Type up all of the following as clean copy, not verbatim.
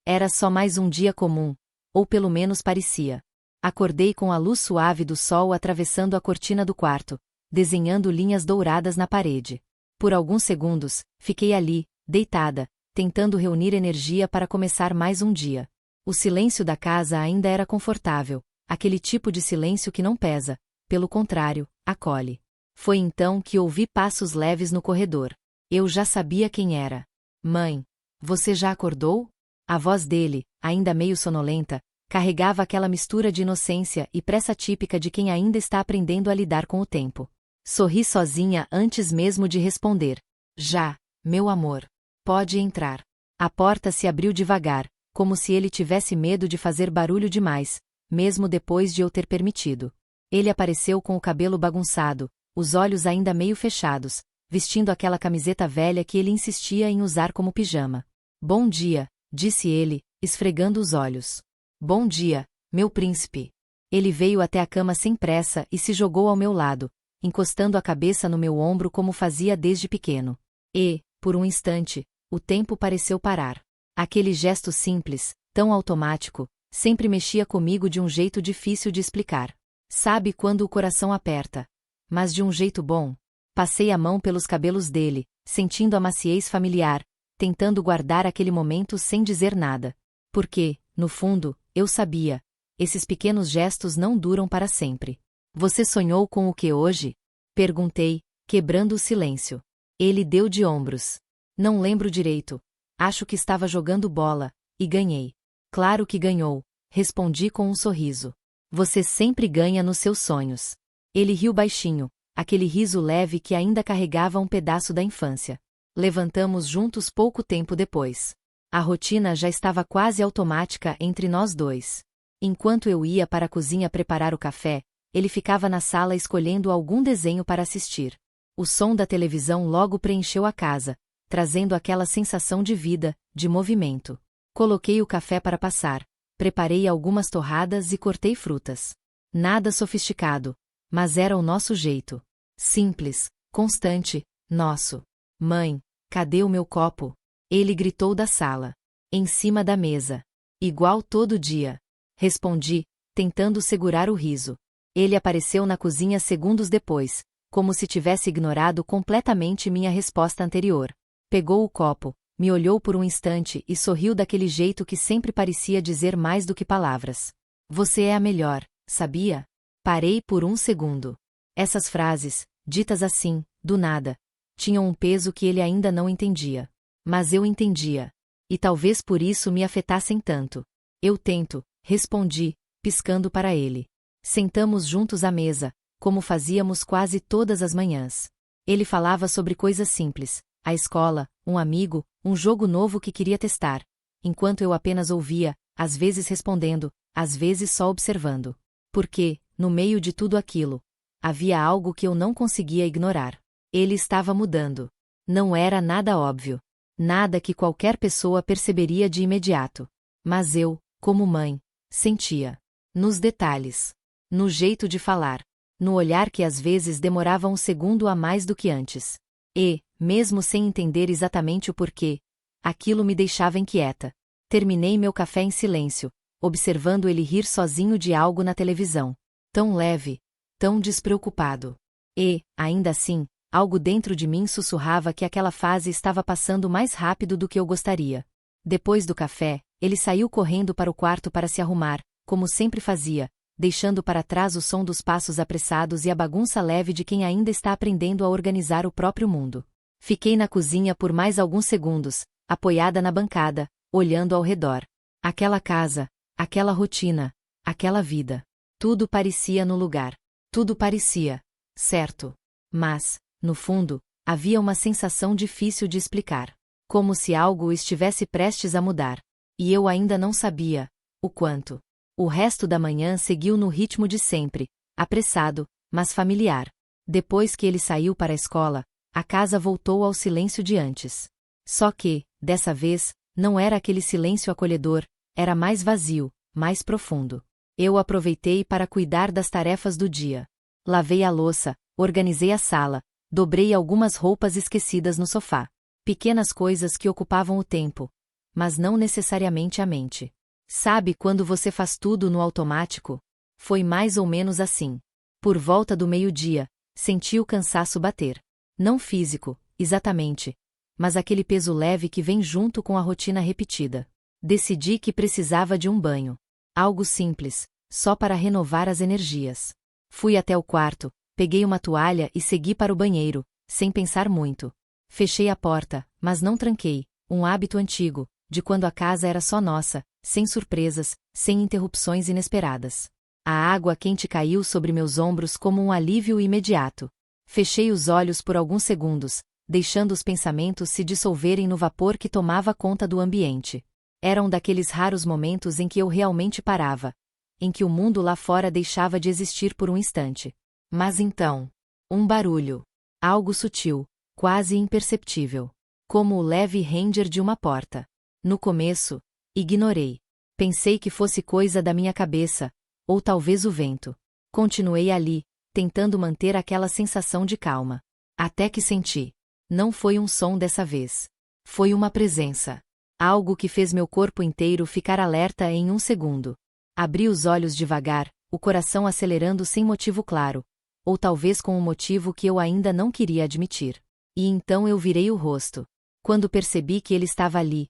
Era só mais um dia comum, ou pelo menos parecia. Acordei com a luz suave do sol atravessando a cortina do quarto, desenhando linhas douradas na parede. Por alguns segundos, fiquei ali, deitada, tentando reunir energia para começar mais um dia. O silêncio da casa ainda era confortável, aquele tipo de silêncio que não pesa, pelo contrário, acolhe. Foi então que ouvi passos leves no corredor. Eu já sabia quem era. Mãe, você já acordou? A voz dele, ainda meio sonolenta, carregava aquela mistura de inocência e pressa típica de quem ainda está aprendendo a lidar com o tempo. Sorri sozinha antes mesmo de responder. Já, meu amor. Pode entrar. A porta se abriu devagar, como se ele tivesse medo de fazer barulho demais, mesmo depois de eu ter permitido. Ele apareceu com o cabelo bagunçado, os olhos ainda meio fechados, vestindo aquela camiseta velha que ele insistia em usar como pijama. Bom dia, disse ele, esfregando os olhos. Bom dia, meu príncipe. Ele veio até a cama sem pressa e se jogou ao meu lado, encostando a cabeça no meu ombro como fazia desde pequeno. E, por um instante, o tempo pareceu parar. Aquele gesto simples, tão automático, sempre mexia comigo de um jeito difícil de explicar. Sabe quando o coração aperta? Mas de um jeito bom. Passei a mão pelos cabelos dele, sentindo a maciez familiar, tentando guardar aquele momento sem dizer nada. Porque, no fundo, eu sabia. Esses pequenos gestos não duram para sempre. Você sonhou com o que hoje? Perguntei, quebrando o silêncio. Ele deu de ombros. Não lembro direito. Acho que estava jogando bola, e ganhei. Claro que ganhou, respondi com um sorriso. Você sempre ganha nos seus sonhos. Ele riu baixinho, aquele riso leve que ainda carregava um pedaço da infância. Levantamos juntos pouco tempo depois. A rotina já estava quase automática entre nós dois. Enquanto eu ia para a cozinha preparar o café, ele ficava na sala escolhendo algum desenho para assistir. O som da televisão logo preencheu a casa, trazendo aquela sensação de vida, de movimento. Coloquei o café para passar, preparei algumas torradas e cortei frutas. Nada sofisticado, mas era o nosso jeito. Simples, constante, nosso. Mãe, cadê o meu copo? Ele gritou da sala. Em cima da mesa. Igual todo dia. Respondi, tentando segurar o riso. Ele apareceu na cozinha segundos depois, como se tivesse ignorado completamente minha resposta anterior. Pegou o copo, me olhou por um instante e sorriu daquele jeito que sempre parecia dizer mais do que palavras. Você é a melhor, sabia? Parei por um segundo. Essas frases, ditas assim, do nada, tinham um peso que ele ainda não entendia. Mas eu entendia. E talvez por isso me afetassem tanto. Eu tento, respondi, piscando para ele. Sentamos juntos à mesa, como fazíamos quase todas as manhãs. Ele falava sobre coisas simples, a escola, um amigo, um jogo novo que queria testar, enquanto eu apenas ouvia, às vezes respondendo, às vezes só observando. Porque, no meio de tudo aquilo, havia algo que eu não conseguia ignorar. Ele estava mudando. Não era nada óbvio. Nada que qualquer pessoa perceberia de imediato. Mas eu, como mãe, sentia. Nos detalhes. No jeito de falar. No olhar que às vezes demorava um segundo a mais do que antes. E, mesmo sem entender exatamente o porquê, aquilo me deixava inquieta. Terminei meu café em silêncio, observando ele rir sozinho de algo na televisão. Tão leve, tão despreocupado. E, ainda assim, algo dentro de mim sussurrava que aquela fase estava passando mais rápido do que eu gostaria. Depois do café, ele saiu correndo para o quarto para se arrumar, como sempre fazia, deixando para trás o som dos passos apressados e a bagunça leve de quem ainda está aprendendo a organizar o próprio mundo. Fiquei na cozinha por mais alguns segundos, apoiada na bancada, olhando ao redor. Aquela casa, aquela rotina, aquela vida. Tudo parecia no lugar. Tudo parecia certo. Mas, no fundo, havia uma sensação difícil de explicar. Como se algo estivesse prestes a mudar. E eu ainda não sabia o quanto. O resto da manhã seguiu no ritmo de sempre, apressado, mas familiar. Depois que ele saiu para a escola, a casa voltou ao silêncio de antes. Só que, dessa vez, não era aquele silêncio acolhedor, era mais vazio, mais profundo. Eu aproveitei para cuidar das tarefas do dia. Lavei a louça, organizei a sala, dobrei algumas roupas esquecidas no sofá. Pequenas coisas que ocupavam o tempo. mas não necessariamente a mente. Sabe quando você faz tudo no automático? Foi mais ou menos assim. Por volta do meio-dia, senti o cansaço bater. Não físico, exatamente, mas aquele peso leve que vem junto com a rotina repetida. Decidi que precisava de um banho. Algo simples, só para renovar as energias. Fui até o quarto, peguei uma toalha e segui para o banheiro, sem pensar muito. Fechei a porta, mas não tranquei, um hábito antigo, de quando a casa era só nossa, sem surpresas, sem interrupções inesperadas. A água quente caiu sobre meus ombros como um alívio imediato. Fechei os olhos por alguns segundos, deixando os pensamentos se dissolverem no vapor que tomava conta do ambiente. Era um daqueles raros momentos em que eu realmente parava, em que o mundo lá fora deixava de existir por um instante. Mas então, um barulho. Algo sutil, quase imperceptível. Como o leve ranger de uma porta. No começo, ignorei. Pensei que fosse coisa da minha cabeça, ou talvez o vento. Continuei ali, tentando manter aquela sensação de calma. Até que senti. Não foi um som dessa vez. Foi uma presença. Algo que fez meu corpo inteiro ficar alerta em um segundo. Abri os olhos devagar, o coração acelerando sem motivo claro, ou talvez com um motivo que eu ainda não queria admitir. E então eu virei o rosto. Quando percebi que ele estava ali,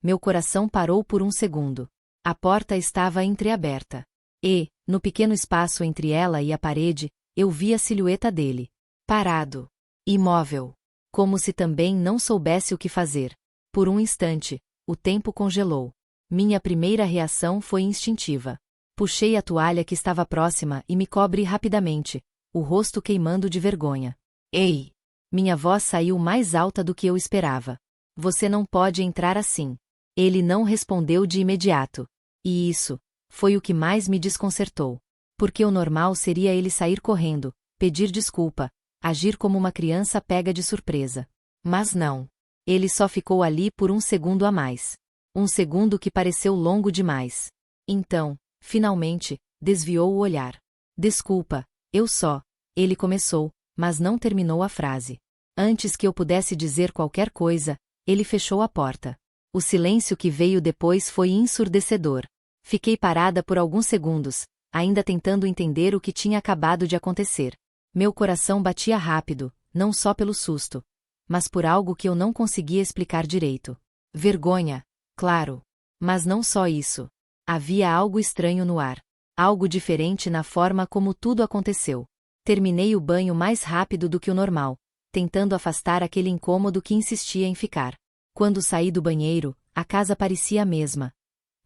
meu coração parou por um segundo. A porta estava entreaberta. E, no pequeno espaço entre ela e a parede, eu vi a silhueta dele. Parado. Imóvel. Como se também não soubesse o que fazer. Por um instante, o tempo congelou. Minha primeira reação foi instintiva. Puxei a toalha que estava próxima e me cobri rapidamente, o rosto queimando de vergonha. Ei! Minha voz saiu mais alta do que eu esperava. Você não pode entrar assim. Ele não respondeu de imediato. E isso foi o que mais me desconcertou. Porque o normal seria ele sair correndo, pedir desculpa, agir como uma criança pega de surpresa. Mas não. Ele só ficou ali por um segundo a mais. Um segundo que pareceu longo demais. Então, finalmente, desviou o olhar. Desculpa, eu só. Ele começou, mas não terminou a frase. Antes que eu pudesse dizer qualquer coisa, ele fechou a porta. O silêncio que veio depois foi ensurdecedor. Fiquei parada por alguns segundos, ainda tentando entender o que tinha acabado de acontecer. Meu coração batia rápido, não só pelo susto, mas por algo que eu não conseguia explicar direito. Vergonha, claro. Mas não só isso. Havia algo estranho no ar. Algo diferente na forma como tudo aconteceu. Terminei o banho mais rápido do que o normal, tentando afastar aquele incômodo que insistia em ficar. Quando saí do banheiro, a casa parecia a mesma.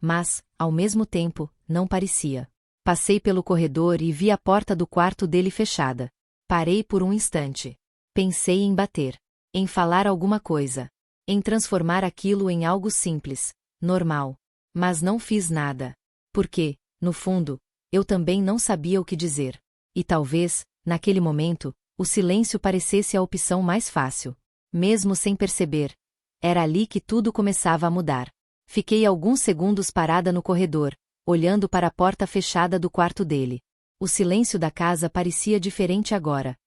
Mas, ao mesmo tempo, não parecia. Passei pelo corredor e vi a porta do quarto dele fechada. Parei por um instante. Pensei em bater. Em falar alguma coisa. Em transformar aquilo em algo simples, normal. Mas não fiz nada. Porque, no fundo, eu também não sabia o que dizer. E talvez, naquele momento, o silêncio parecesse a opção mais fácil. Mesmo sem perceber. Era ali que tudo começava a mudar. Fiquei alguns segundos parada no corredor, olhando para a porta fechada do quarto dele. O silêncio da casa parecia diferente agora.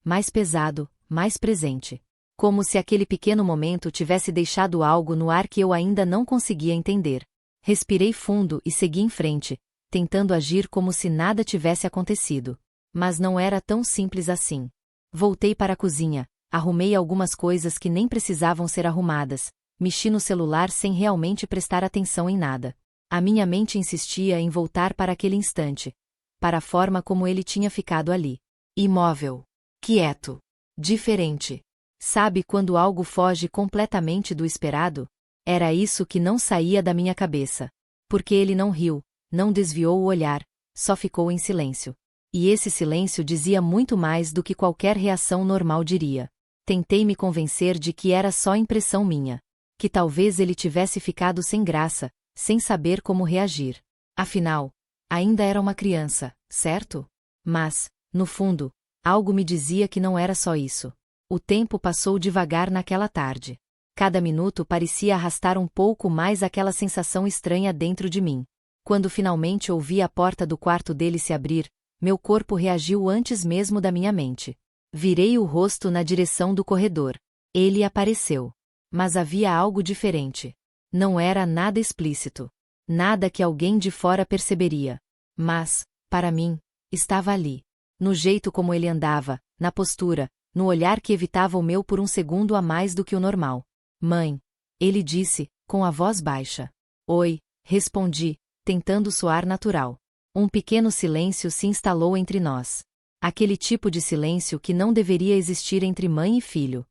Mais pesado, mais presente. Como se aquele pequeno momento tivesse deixado algo no ar que eu ainda não conseguia entender. Respirei fundo e segui em frente, tentando agir como se nada tivesse acontecido. Mas não era tão simples assim. Voltei para a cozinha, arrumei algumas coisas que nem precisavam ser arrumadas, mexi no celular sem realmente prestar atenção em nada. A minha mente insistia em voltar para aquele instante, para a forma como ele tinha ficado ali. Imóvel. Quieto. Diferente. Sabe quando algo foge completamente do esperado? Era isso que não saía da minha cabeça. Porque ele não riu, não desviou o olhar, só ficou em silêncio. E esse silêncio dizia muito mais do que qualquer reação normal diria. Tentei me convencer de que era só impressão minha. Que talvez ele tivesse ficado sem graça, sem saber como reagir. Afinal, ainda era uma criança, certo? Mas, no fundo, algo me dizia que não era só isso. O tempo passou devagar naquela tarde. Cada minuto parecia arrastar um pouco mais aquela sensação estranha dentro de mim. Quando finalmente ouvi a porta do quarto dele se abrir, meu corpo reagiu antes mesmo da minha mente. Virei o rosto na direção do corredor. Ele apareceu. Mas havia algo diferente. Não era nada explícito. Nada que alguém de fora perceberia. Mas, para mim, estava ali. No jeito como ele andava, na postura, no olhar que evitava o meu por um segundo a mais do que o normal. Mãe, ele disse, com a voz baixa. Oi, respondi, tentando soar natural. Um pequeno silêncio se instalou entre nós. Aquele tipo de silêncio que não deveria existir entre mãe e filho.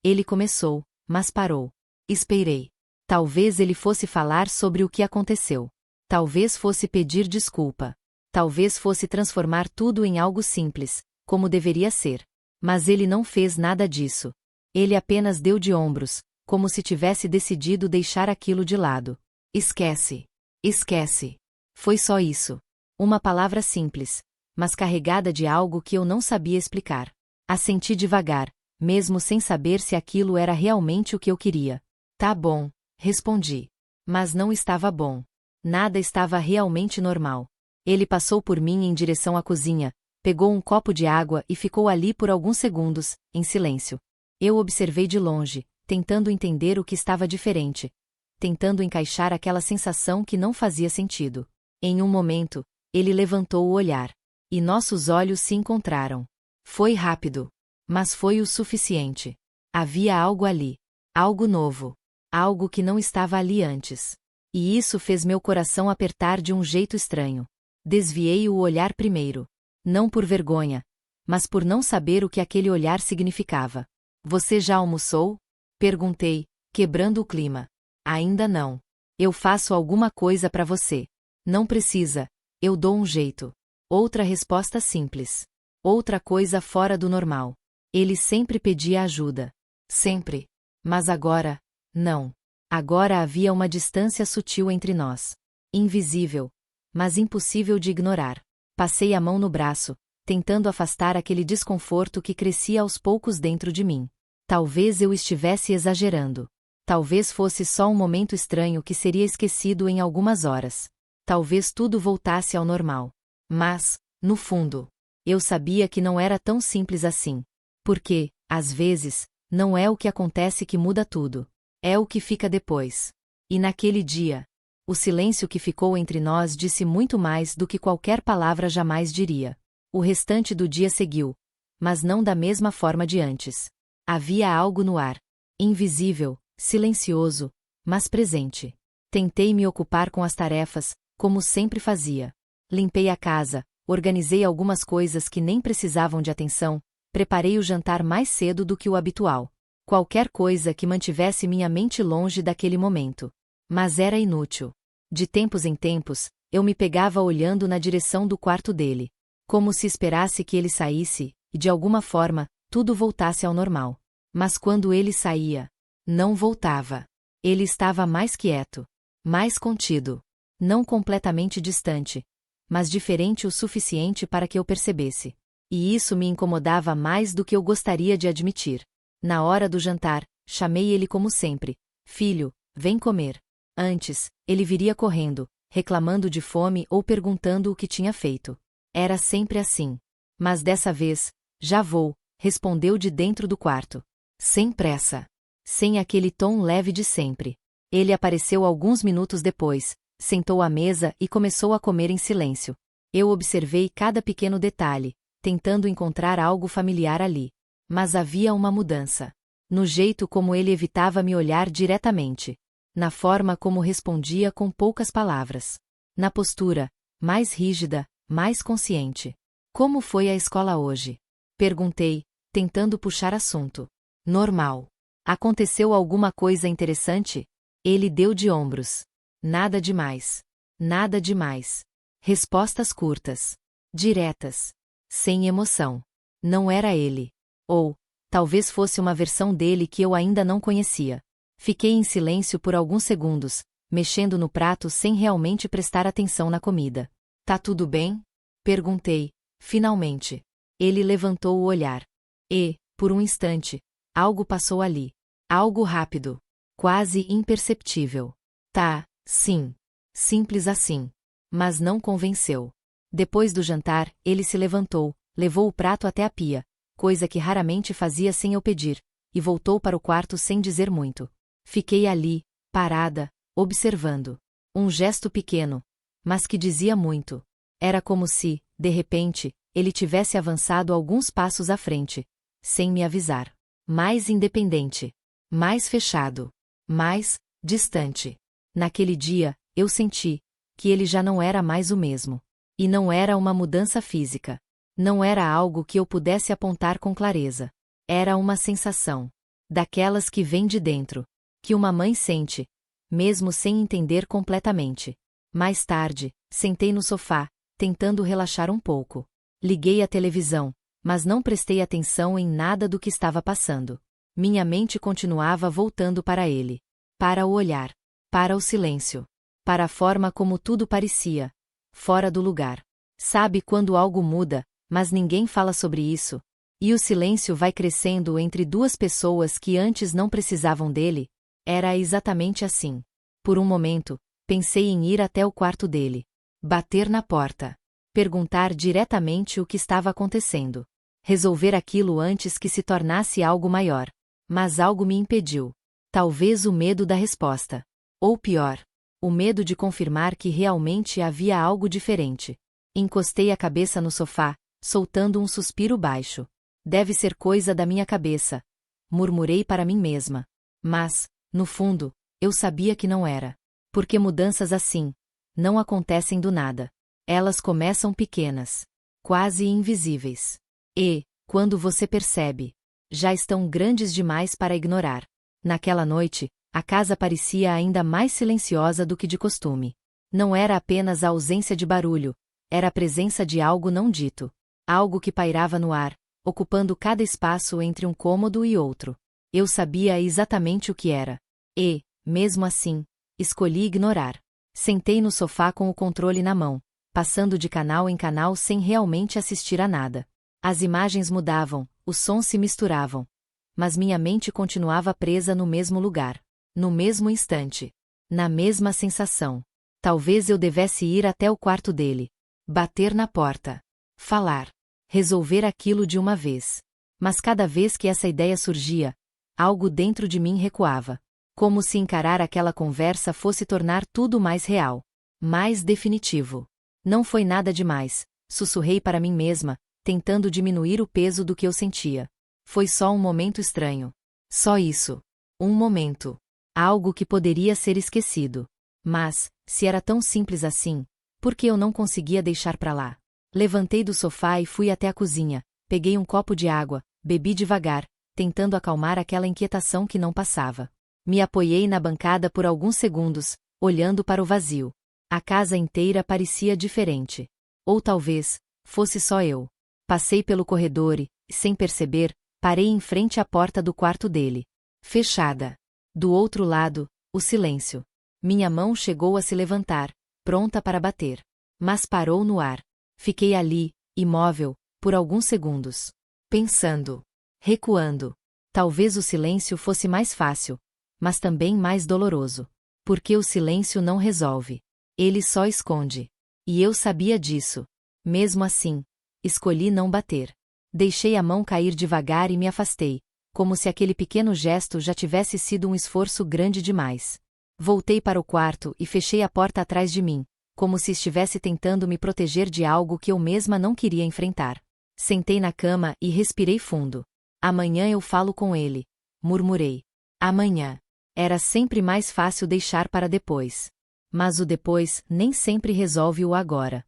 Ele começou, mas parou. Esperei. Talvez ele fosse falar sobre o que aconteceu. Talvez fosse pedir desculpa. Talvez fosse transformar tudo em algo simples, como deveria ser. Mas ele não fez nada disso. Ele apenas deu de ombros, como se tivesse decidido deixar aquilo de lado. Esquece. Esquece. Foi só isso. Uma palavra simples, mas carregada de algo que eu não sabia explicar. Assenti devagar, mesmo sem saber se aquilo era realmente o que eu queria. Tá bom, respondi. Mas não estava bom. Nada estava realmente normal. Ele passou por mim em direção à cozinha, pegou um copo de água e ficou ali por alguns segundos, em silêncio. Eu observei de longe, tentando entender o que estava diferente, tentando encaixar aquela sensação que não fazia sentido. Em um momento, ele levantou o olhar. E nossos olhos se encontraram. Foi rápido. Mas foi o suficiente. Havia algo ali. Algo novo. Algo que não estava ali antes. E isso fez meu coração apertar de um jeito estranho. Desviei o olhar primeiro. Não por vergonha, mas por não saber o que aquele olhar significava. Você já almoçou? Perguntei, quebrando o clima. Ainda não. Eu faço alguma coisa para você. Não precisa, eu dou um jeito. Outra resposta simples. Outra coisa fora do normal. Ele sempre pedia ajuda. Sempre. Mas agora, não. Agora havia uma distância sutil entre nós. Invisível, mas impossível de ignorar. Passei a mão no braço, tentando afastar aquele desconforto que crescia aos poucos dentro de mim. Talvez eu estivesse exagerando. Talvez fosse só um momento estranho que seria esquecido em algumas horas. Talvez tudo voltasse ao normal. Mas, no fundo, eu sabia que não era tão simples assim. Porque, às vezes, não é o que acontece que muda tudo. É o que fica depois. E naquele dia, o silêncio que ficou entre nós disse muito mais do que qualquer palavra jamais diria. O restante do dia seguiu, mas não da mesma forma de antes. Havia algo no ar. Invisível, silencioso, mas presente. Tentei me ocupar com as tarefas, como sempre fazia. Limpei a casa, organizei algumas coisas que nem precisavam de atenção, preparei o jantar mais cedo do que o habitual. Qualquer coisa que mantivesse minha mente longe daquele momento. Mas era inútil. De tempos em tempos, eu me pegava olhando na direção do quarto dele. Como se esperasse que ele saísse, e de alguma forma, tudo voltasse ao normal. Mas quando ele saía, não voltava. Ele estava mais quieto. Mais contido. Não completamente distante, mas diferente o suficiente para que eu percebesse. E isso me incomodava mais do que eu gostaria de admitir. Na hora do jantar, chamei ele como sempre. Filho, vem comer. Antes, ele viria correndo, reclamando de fome ou perguntando o que tinha feito. Era sempre assim. Mas dessa vez, já vou, respondeu de dentro do quarto. Sem pressa. Sem aquele tom leve de sempre. Ele apareceu alguns minutos depois, sentou à mesa e começou a comer em silêncio. Eu observei cada pequeno detalhe, tentando encontrar algo familiar ali. Mas havia uma mudança. No jeito como ele evitava me olhar diretamente. Na forma como respondia com poucas palavras. Na postura, mais rígida, mais consciente. Como foi a escola hoje? Perguntei, tentando puxar assunto. Normal. Aconteceu alguma coisa interessante? Ele deu de ombros. Nada demais. Nada demais. Respostas curtas. Diretas. Sem emoção. Não era ele. Ou, talvez fosse uma versão dele que eu ainda não conhecia. Fiquei em silêncio por alguns segundos, mexendo no prato sem realmente prestar atenção na comida. Tá tudo bem? Perguntei, finalmente. Ele levantou o olhar. E, por um instante, algo passou ali. Algo rápido. Quase imperceptível. Tá, sim. Simples assim. Mas não convenceu. Depois do jantar, ele se levantou, levou o prato até a pia, coisa que raramente fazia sem eu pedir, e voltou para o quarto sem dizer muito. Fiquei ali, parada, observando. Um gesto pequeno, mas que dizia muito. Era como se, de repente, ele tivesse avançado alguns passos à frente, sem me avisar. Mais independente. Mais fechado. Mais distante. Naquele dia, eu senti que ele já não era mais o mesmo. E não era uma mudança física. Não era algo que eu pudesse apontar com clareza. Era uma sensação. Daquelas que vêm de dentro. Que uma mãe sente, mesmo sem entender completamente. Mais tarde, sentei no sofá, tentando relaxar um pouco. Liguei a televisão, mas não prestei atenção em nada do que estava passando. Minha mente continuava voltando para ele. Para o olhar. Para o silêncio. Para a forma como tudo parecia fora do lugar. Sabe quando algo muda, mas ninguém fala sobre isso? E o silêncio vai crescendo entre duas pessoas que antes não precisavam dele? Era exatamente assim. Por um momento, pensei em ir até o quarto dele. Bater na porta. Perguntar diretamente o que estava acontecendo. Resolver aquilo antes que se tornasse algo maior. Mas algo me impediu. Talvez o medo da resposta. Ou pior, o medo de confirmar que realmente havia algo diferente. Encostei a cabeça no sofá, soltando um suspiro baixo. Deve ser coisa da minha cabeça, murmurei para mim mesma. Mas, no fundo, eu sabia que não era. Porque mudanças assim não acontecem do nada. Elas começam pequenas, quase invisíveis. E, quando você percebe, já estão grandes demais para ignorar. Naquela noite, a casa parecia ainda mais silenciosa do que de costume. Não era apenas a ausência de barulho, era a presença de algo não dito. Algo que pairava no ar, ocupando cada espaço entre um cômodo e outro. Eu sabia exatamente o que era. E, mesmo assim, escolhi ignorar. Sentei no sofá com o controle na mão, passando de canal em canal sem realmente assistir a nada. As imagens mudavam, os sons se misturavam. Mas minha mente continuava presa no mesmo lugar. No mesmo instante. Na mesma sensação. Talvez eu devesse ir até o quarto dele. Bater na porta. Falar. Resolver aquilo de uma vez. Mas cada vez que essa ideia surgia, algo dentro de mim recuava. Como se encarar aquela conversa fosse tornar tudo mais real. Mais definitivo. Não foi nada demais, sussurrei para mim mesma, tentando diminuir o peso do que eu sentia. Foi só um momento estranho. Só isso. Um momento. Algo que poderia ser esquecido. Mas, se era tão simples assim, por que eu não conseguia deixar pra lá? Levantei do sofá e fui até a cozinha, peguei um copo de água, bebi devagar, tentando acalmar aquela inquietação que não passava. Me apoiei na bancada por alguns segundos, olhando para o vazio. A casa inteira parecia diferente. Ou talvez, fosse só eu. Passei pelo corredor e, sem perceber, parei em frente à porta do quarto dele. Fechada. Do outro lado, o silêncio. Minha mão chegou a se levantar, pronta para bater. Mas parou no ar. Fiquei ali, imóvel, por alguns segundos. Pensando. Recuando. Talvez o silêncio fosse mais fácil, mas também mais doloroso. Porque o silêncio não resolve. Ele só esconde. E eu sabia disso. Mesmo assim, escolhi não bater. Deixei a mão cair devagar e me afastei, como se aquele pequeno gesto já tivesse sido um esforço grande demais. Voltei para o quarto e fechei a porta atrás de mim, como se estivesse tentando me proteger de algo que eu mesma não queria enfrentar. Sentei na cama e respirei fundo. Amanhã eu falo com ele, murmurei. Amanhã. Era sempre mais fácil deixar para depois. Mas o depois nem sempre resolve o agora.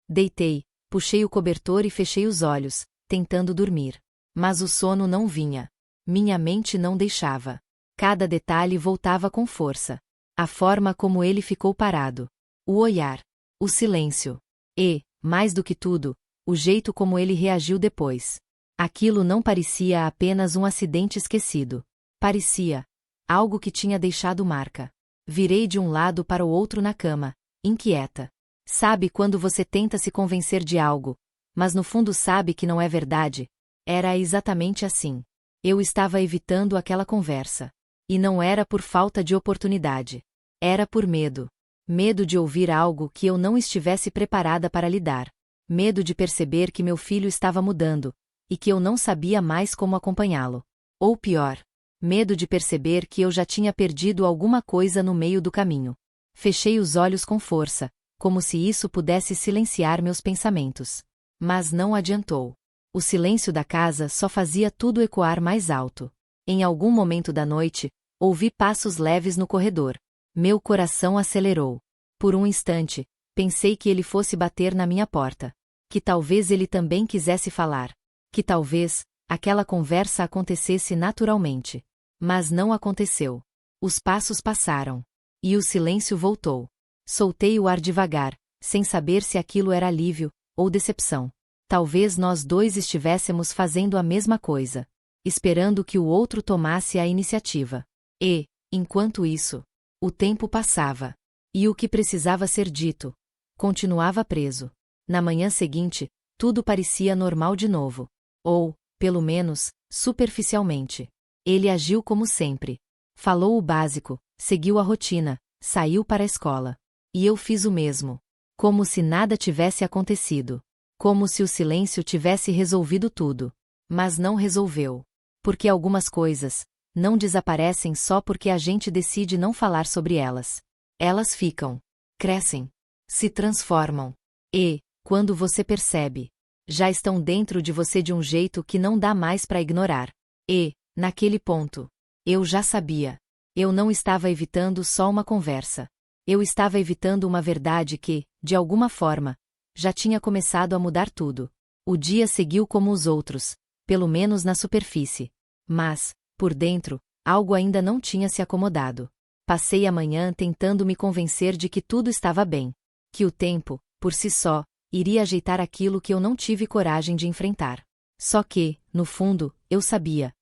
Deitei, puxei o cobertor e fechei os olhos, tentando dormir. Mas o sono não vinha. Minha mente não deixava. Cada detalhe voltava com força. A forma como ele ficou parado. O olhar. O silêncio. E, mais do que tudo, o jeito como ele reagiu depois. Aquilo não parecia apenas um acidente esquecido. Parecia algo que tinha deixado marca. Virei de um lado para o outro na cama, inquieta. Sabe quando você tenta se convencer de algo, mas no fundo sabe que não é verdade? Era exatamente assim. Eu estava evitando aquela conversa. E não era por falta de oportunidade. Era por medo. Medo de ouvir algo que eu não estivesse preparada para lidar. Medo de perceber que meu filho estava mudando, e que eu não sabia mais como acompanhá-lo. Ou pior, Medo de perceber que eu já tinha perdido alguma coisa no meio do caminho. Fechei os olhos com força, como se isso pudesse silenciar meus pensamentos. Mas não adiantou. O silêncio da casa só fazia tudo ecoar mais alto. Em algum momento da noite, ouvi passos leves no corredor. Meu coração acelerou. Por um instante, pensei que ele fosse bater na minha porta. Que talvez ele também quisesse falar. Que talvez aquela conversa acontecesse naturalmente. Mas não aconteceu. Os passos passaram. E o silêncio voltou. Soltei o ar devagar, sem saber se aquilo era alívio ou decepção. Talvez nós dois estivéssemos fazendo a mesma coisa, esperando que o outro tomasse a iniciativa. E, enquanto isso, o tempo passava. E o que precisava ser dito continuava preso. Na manhã seguinte, tudo parecia normal de novo. Ou, pelo menos, superficialmente. Ele agiu como sempre. Falou o básico, seguiu a rotina, saiu para a escola. E eu fiz o mesmo. Como se nada tivesse acontecido. Como se o silêncio tivesse resolvido tudo. Mas não resolveu. Porque algumas coisas não desaparecem só porque a gente decide não falar sobre elas. Elas ficam, crescem, se transformam. E, quando você percebe, já estão dentro de você de um jeito que não dá mais para ignorar. E, naquele ponto, eu já sabia. Eu não estava evitando só uma conversa. Eu estava evitando uma verdade que, de alguma forma, já tinha começado a mudar tudo. O dia seguiu como os outros, pelo menos na superfície. Mas, por dentro, algo ainda não tinha se acomodado. Passei a manhã tentando me convencer de que tudo estava bem. Que o tempo, por si só, iria ajeitar aquilo que eu não tive coragem de enfrentar. Só que, no fundo, eu sabia.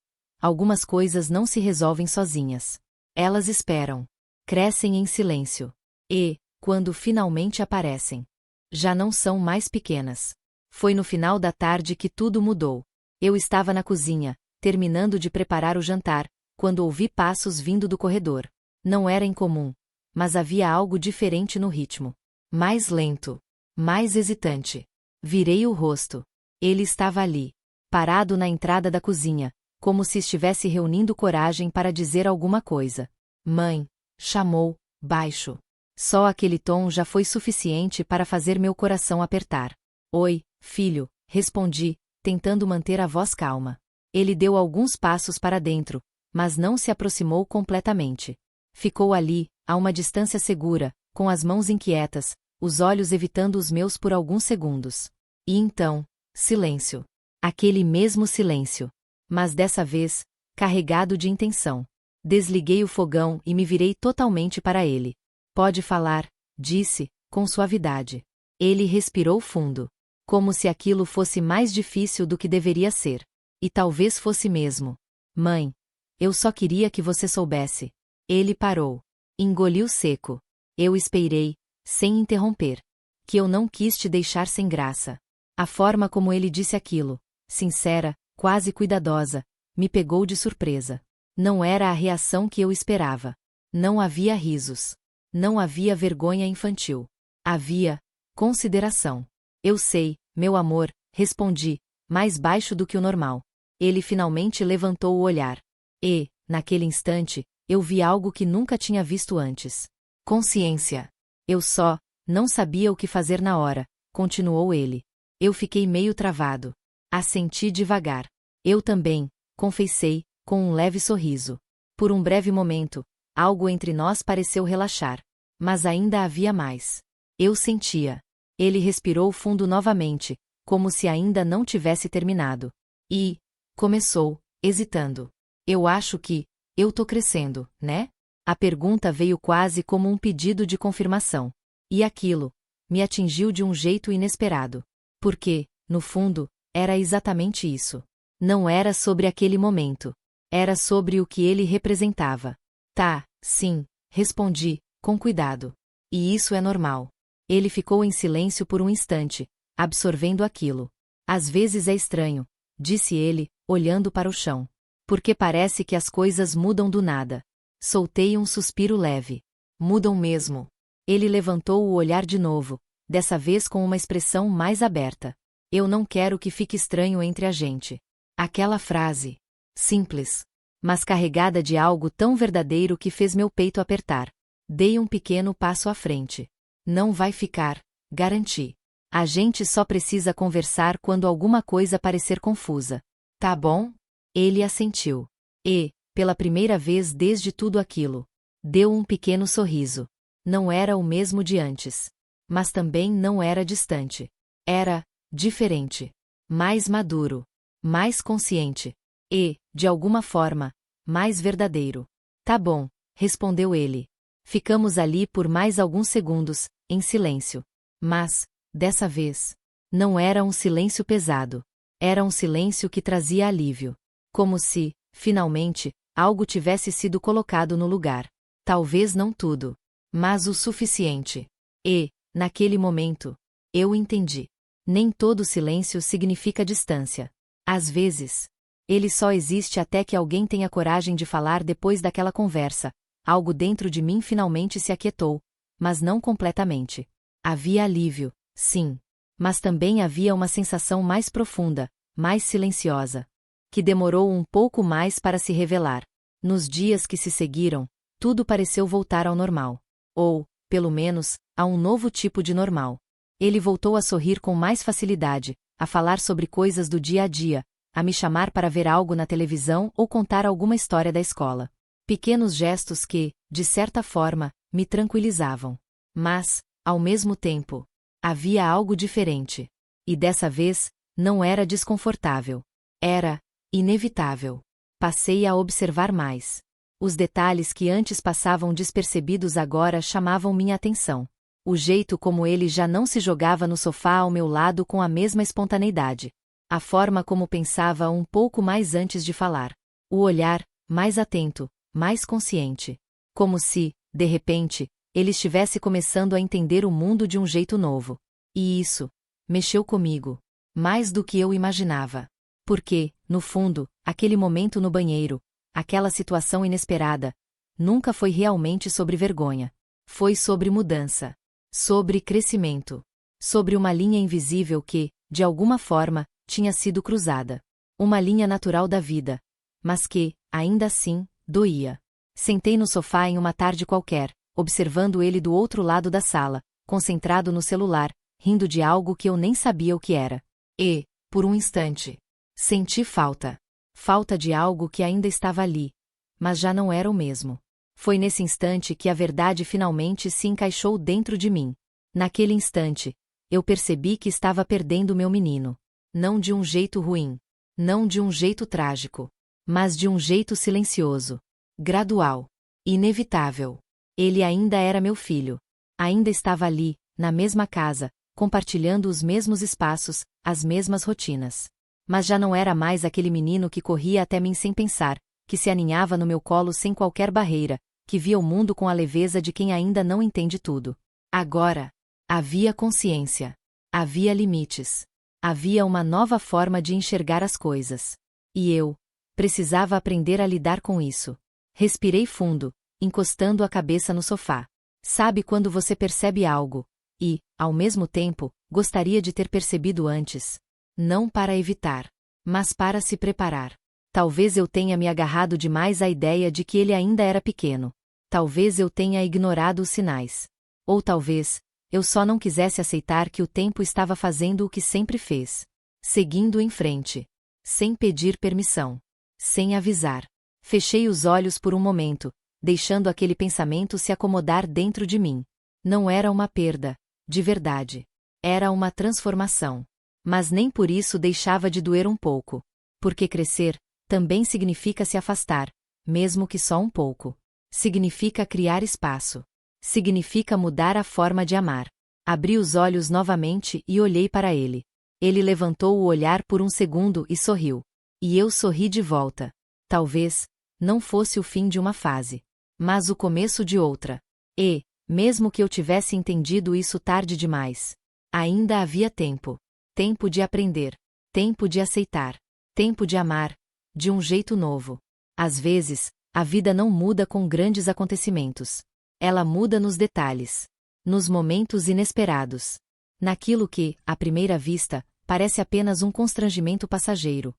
Algumas coisas não se resolvem sozinhas. Elas esperam. Crescem em silêncio. E, quando finalmente aparecem, já não são mais pequenas. Foi no final da tarde que tudo mudou. Eu estava na cozinha, terminando de preparar o jantar, quando ouvi passos vindo do corredor. Não era incomum, mas havia algo diferente no ritmo. Mais lento. Mais hesitante. Virei o rosto. Ele estava ali, parado na entrada da cozinha, como se estivesse reunindo coragem para dizer alguma coisa. Mãe, chamou, baixo. Só aquele tom já foi suficiente para fazer meu coração apertar. Oi, filho, respondi, tentando manter a voz calma. Ele deu alguns passos para dentro, mas não se aproximou completamente. Ficou ali, a uma distância segura, com as mãos inquietas, os olhos evitando os meus por alguns segundos. E então, silêncio. Aquele mesmo silêncio. Mas dessa vez, carregado de intenção. Desliguei o fogão e me virei totalmente para ele. Pode falar, disse, com suavidade. Ele respirou fundo. Como se aquilo fosse mais difícil do que deveria ser. E talvez fosse mesmo. Mãe, eu só queria que você soubesse. Ele parou. Engoliu seco. Eu esperei, sem interromper. Que eu não quis te deixar sem graça. A forma como ele disse aquilo, sincera, quase cuidadosa, me pegou de surpresa. Não era a reação que eu esperava. Não havia risos. Não havia vergonha infantil. Havia consideração. Eu sei, meu amor, respondi, mais baixo do que o normal. Ele finalmente levantou o olhar. E, naquele instante, eu vi algo que nunca tinha visto antes. Consciência. Eu só não sabia o que fazer na hora, continuou ele. Eu fiquei meio travado. Assenti devagar. Eu também, confessei, com um leve sorriso. Por um breve momento, algo entre nós pareceu relaxar. Mas ainda havia mais. Eu sentia. Ele respirou fundo novamente, como se ainda não tivesse terminado. E começou, hesitando. Eu acho que eu tô crescendo, né? A pergunta veio quase como um pedido de confirmação. E aquilo me atingiu de um jeito inesperado. Porque, no fundo, era exatamente isso. Não era sobre aquele momento. Era sobre o que ele representava. Tá, sim, respondi, com cuidado. E isso é normal. Ele ficou em silêncio por um instante, absorvendo aquilo. Às vezes é estranho, disse ele, olhando para o chão. Porque parece que as coisas mudam do nada. Soltei um suspiro leve. Mudam mesmo. Ele levantou o olhar de novo, dessa vez com uma expressão mais aberta. Eu não quero que fique estranho entre a gente. Aquela frase. Simples. mas carregada de algo tão verdadeiro que fez meu peito apertar. Dei um pequeno passo à frente. Não vai ficar, garanti. A gente só precisa conversar quando alguma coisa parecer confusa. Tá bom? Ele assentiu. E, pela primeira vez desde tudo aquilo, deu um pequeno sorriso. Não era o mesmo de antes. Mas também não era distante. Era diferente. Mais maduro. Mais consciente. E, de alguma forma, mais verdadeiro. Tá bom, respondeu ele. Ficamos ali por mais alguns segundos, em silêncio. Mas, dessa vez, não era um silêncio pesado. Era um silêncio que trazia alívio. Como se, finalmente, algo tivesse sido colocado no lugar. Talvez não tudo, mas o suficiente. E, naquele momento, eu entendi. Nem todo silêncio significa distância. Às vezes, ele só existe até que alguém tenha coragem de falar depois daquela conversa. Algo dentro de mim finalmente se aquietou, mas não completamente. Havia alívio, sim, mas também havia uma sensação mais profunda, mais silenciosa, que demorou um pouco mais para se revelar. Nos dias que se seguiram, tudo pareceu voltar ao normal. Ou, pelo menos, a um novo tipo de normal. Ele voltou a sorrir com mais facilidade, a falar sobre coisas do dia a dia, a me chamar para ver algo na televisão ou contar alguma história da escola. Pequenos gestos que, de certa forma, me tranquilizavam. Mas, ao mesmo tempo, havia algo diferente. E dessa vez, não era desconfortável. Era inevitável. Passei a observar mais. Os detalhes que antes passavam despercebidos agora chamavam minha atenção. O jeito como ele já não se jogava no sofá ao meu lado com a mesma espontaneidade. A forma como pensava um pouco mais antes de falar. O olhar, mais atento, mais consciente. Como se, de repente, ele estivesse começando a entender o mundo de um jeito novo. E isso mexeu comigo. Mais do que eu imaginava. Porque, no fundo, aquele momento no banheiro, aquela situação inesperada, nunca foi realmente sobre vergonha. Foi sobre mudança. Sobre crescimento. Sobre uma linha invisível que, de alguma forma, tinha sido cruzada. Uma linha natural da vida. Mas que, ainda assim, doía. Sentei no sofá em uma tarde qualquer, observando ele do outro lado da sala, concentrado no celular, rindo de algo que eu nem sabia o que era. E, por um instante, senti falta. Falta de algo que ainda estava ali, mas já não era o mesmo. Foi nesse instante que a verdade finalmente se encaixou dentro de mim. Naquele instante, eu percebi que estava perdendo meu menino. Não de um jeito ruim. Não de um jeito trágico. Mas de um jeito silencioso. Gradual. Inevitável. Ele ainda era meu filho. Ainda estava ali, na mesma casa, compartilhando os mesmos espaços, as mesmas rotinas. Mas já não era mais aquele menino que corria até mim sem pensar, que se aninhava no meu colo sem qualquer barreira, que via o mundo com a leveza de quem ainda não entende tudo. Agora, havia consciência. Havia limites. Havia uma nova forma de enxergar as coisas. E eu precisava aprender a lidar com isso. Respirei fundo, encostando a cabeça no sofá. Sabe quando você percebe algo, e, ao mesmo tempo, gostaria de ter percebido antes? Não para evitar, mas para se preparar. Talvez eu tenha me agarrado demais à ideia de que ele ainda era pequeno. Talvez eu tenha ignorado os sinais. Ou talvez, eu só não quisesse aceitar que o tempo estava fazendo o que sempre fez. Seguindo em frente. Sem pedir permissão. Sem avisar. Fechei os olhos por um momento, deixando aquele pensamento se acomodar dentro de mim. Não era uma perda, de verdade. Era uma transformação. Mas nem por isso deixava de doer um pouco. Porque crescer também significa se afastar, mesmo que só um pouco. Significa criar espaço. Significa mudar a forma de amar. Abri os olhos novamente e olhei para ele. Ele levantou o olhar por um segundo e sorriu. E eu sorri de volta. Talvez não fosse o fim de uma fase, mas o começo de outra. E, mesmo que eu tivesse entendido isso tarde demais, ainda havia tempo. Tempo de aprender. Tempo de aceitar. Tempo de amar. De um jeito novo. Às vezes, a vida não muda com grandes acontecimentos. Ela muda nos detalhes. Nos momentos inesperados. Naquilo que, à primeira vista, parece apenas um constrangimento passageiro.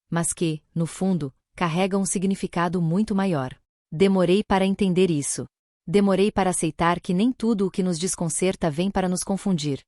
Mas que, no fundo, carrega um significado muito maior. Demorei para entender isso. Demorei para aceitar que nem tudo o que nos desconcerta vem para nos confundir.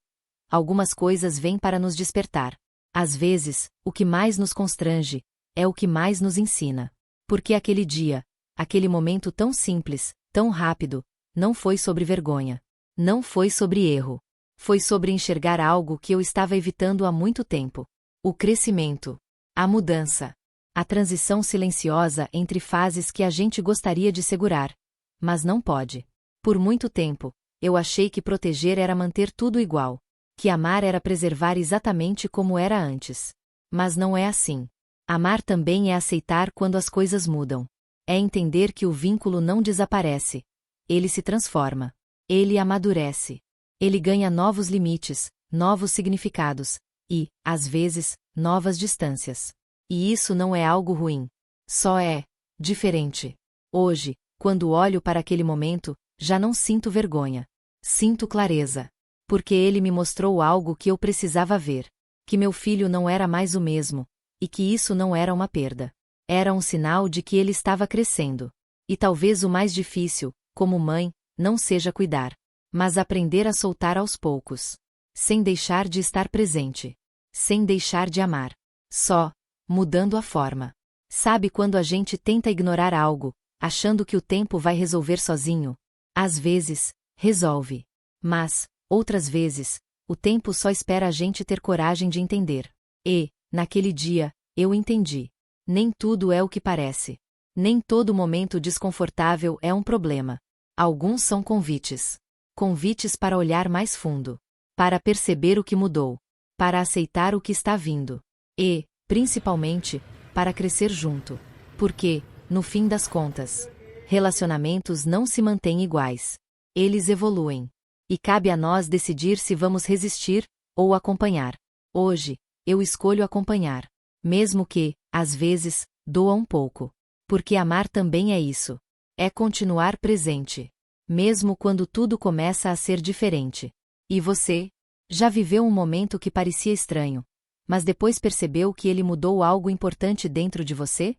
Algumas coisas vêm para nos despertar. Às vezes, o que mais nos constrange é o que mais nos ensina. Porque aquele dia, aquele momento tão simples, tão rápido, não foi sobre vergonha. Não foi sobre erro. Foi sobre enxergar algo que eu estava evitando há muito tempo. O crescimento. A mudança. A transição silenciosa entre fases que a gente gostaria de segurar, mas não pode. Por muito tempo, eu achei que proteger era manter tudo igual, que amar era preservar exatamente como era antes. Mas não é assim. Amar também é aceitar quando as coisas mudam. É entender que o vínculo não desaparece. Ele se transforma. Ele amadurece. Ele ganha novos limites, novos significados e, às vezes, novas distâncias. E isso não é algo ruim. Só é diferente. Hoje, quando olho para aquele momento, já não sinto vergonha. Sinto clareza. Porque ele me mostrou algo que eu precisava ver. Que meu filho não era mais o mesmo. E que isso não era uma perda. Era um sinal de que ele estava crescendo. E talvez o mais difícil, como mãe, não seja cuidar, mas aprender a soltar aos poucos. Sem deixar de estar presente. Sem deixar de amar. Só mudando a forma. Sabe quando a gente tenta ignorar algo, achando que o tempo vai resolver sozinho? Às vezes, resolve. Mas, outras vezes, o tempo só espera a gente ter coragem de entender. E, naquele dia, eu entendi. Nem tudo é o que parece. Nem todo momento desconfortável é um problema. Alguns são convites. Convites para olhar mais fundo. Para perceber o que mudou. Para aceitar o que está vindo. E, principalmente, para crescer junto. Porque, no fim das contas, relacionamentos não se mantêm iguais. Eles evoluem. E cabe a nós decidir se vamos resistir ou acompanhar. Hoje, eu escolho acompanhar. Mesmo que, às vezes, doa um pouco. Porque amar também é isso. É continuar presente. Mesmo quando tudo começa a ser diferente. E você? Já viveu um momento que parecia estranho, mas depois percebeu que ele mudou algo importante dentro de você?